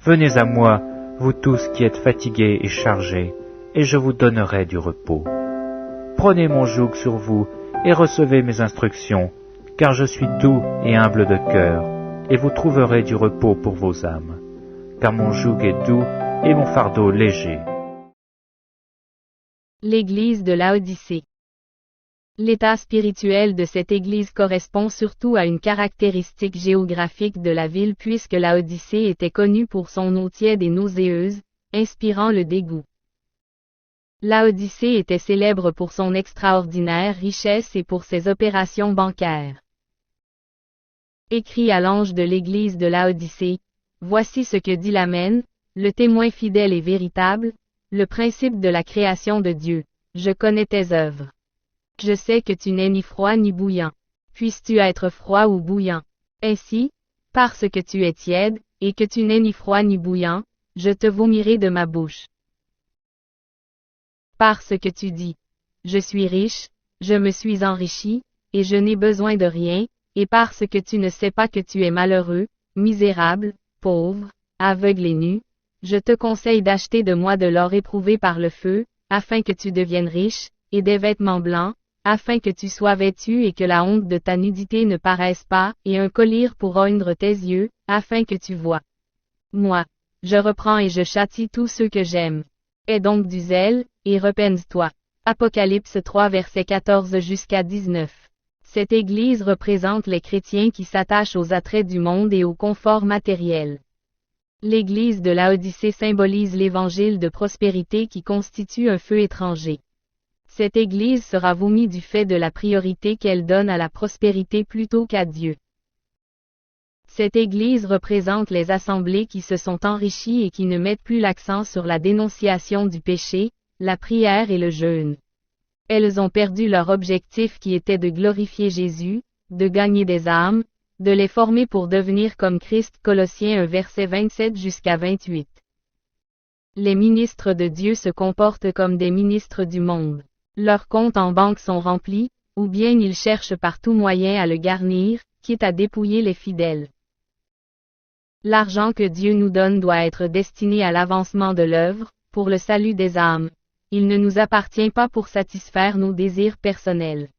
Venez à moi, vous tous qui êtes fatigués et chargés, et je vous donnerai du repos. Prenez mon joug sur vous et recevez mes instructions, car je suis doux et humble de cœur, et vous trouverez du repos pour vos âmes. Car mon joug est doux et mon fardeau léger. L'Église de Laodicée. L'état spirituel de cette Église correspond surtout à une caractéristique géographique de la ville puisque Laodicée était connue pour son eau tiède et nauséeuse, inspirant le dégoût. Laodicée était célèbre pour son extraordinaire richesse et pour ses opérations bancaires. Écrit à l'ange de l'Église de Laodicée, voici ce que dit l'Amen, le témoin fidèle et véritable, le principe de la création de Dieu. Je connais tes œuvres. Je sais que tu n'es ni froid ni bouillant. Puisses-tu être froid ou bouillant? Ainsi, parce que tu es tiède, et que tu n'es ni froid ni bouillant, je te vomirai de ma bouche. Parce que tu dis, je suis riche, je me suis enrichi, et je n'ai besoin de rien, et parce que tu ne sais pas que tu es malheureux, misérable, pauvre, aveugle et nu, je te conseille d'acheter de moi de l'or éprouvé par le feu, afin que tu deviennes riche, et des vêtements blancs, afin que tu sois vêtu et que la honte de ta nudité ne paraisse pas, et un collier pour oindre tes yeux, afin que tu vois. Moi, je reprends et je châtie tous ceux que j'aime. Aie donc du zèle, et repens-toi. Apocalypse 3 versets 14 jusqu'à 19. Cette Église représente les chrétiens qui s'attachent aux attraits du monde et au confort matériel. L'Église de Laodicée symbolise l'évangile de prospérité qui constitue un feu étranger. Cette Église sera vomie du fait de la priorité qu'elle donne à la prospérité plutôt qu'à Dieu. Cette Église représente les assemblées qui se sont enrichies et qui ne mettent plus l'accent sur la dénonciation du péché, la prière et le jeûne. Elles ont perdu leur objectif qui était de glorifier Jésus, de gagner des âmes, de les former pour devenir comme Christ. Colossiens 1 verset 27 jusqu'à 28. Les ministres de Dieu se comportent comme des ministres du monde. Leurs comptes en banque sont remplis, ou bien ils cherchent par tout moyen à le garnir, quitte à dépouiller les fidèles. L'argent que Dieu nous donne doit être destiné à l'avancement de l'œuvre, pour le salut des âmes. Il ne nous appartient pas pour satisfaire nos désirs personnels.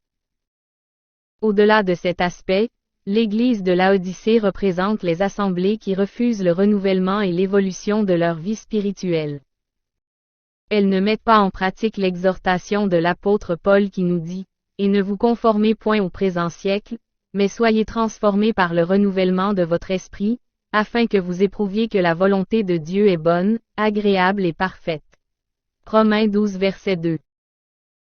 Au-delà de cet aspect, l'Église de Laodicée représente les assemblées qui refusent le renouvellement et l'évolution de leur vie spirituelle. Elles ne mettent pas en pratique l'exhortation de l'apôtre Paul qui nous dit, « Et ne vous conformez point au présent siècle, mais soyez transformés par le renouvellement de votre esprit, afin que vous éprouviez que la volonté de Dieu est bonne, agréable et parfaite. » Romains 12 verset 2.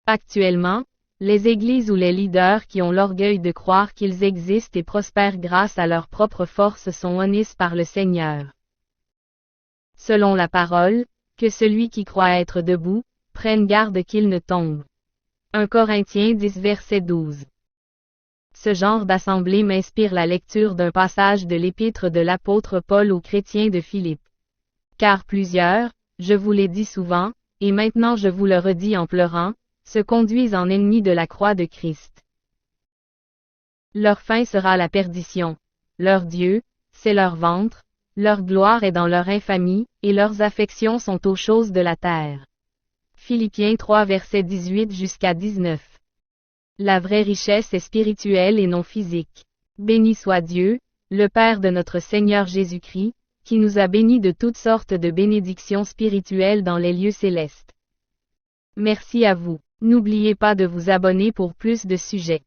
Actuellement, les églises ou les leaders qui ont l'orgueil de croire qu'ils existent et prospèrent grâce à leur propre force sont honnis par le Seigneur. Selon la parole, que celui qui croit être debout, prenne garde qu'il ne tombe. 1 Corinthiens 10 verset 12. Ce genre d'assemblée m'inspire la lecture d'un passage de l'épître de l'apôtre Paul aux chrétiens de Philippe. Car plusieurs, je vous l'ai dit souvent, et maintenant je vous le redis en pleurant, se conduisent en ennemis de la croix de Christ. Leur fin sera la perdition. Leur Dieu, c'est leur ventre, leur gloire est dans leur infamie, et leurs affections sont aux choses de la terre. Philippiens 3 versets 18 jusqu'à 19. La vraie richesse est spirituelle et non physique. Béni soit Dieu, le Père de notre Seigneur Jésus-Christ, qui nous a bénis de toutes sortes de bénédictions spirituelles dans les lieux célestes. Merci à vous. N'oubliez pas de vous abonner pour plus de sujets.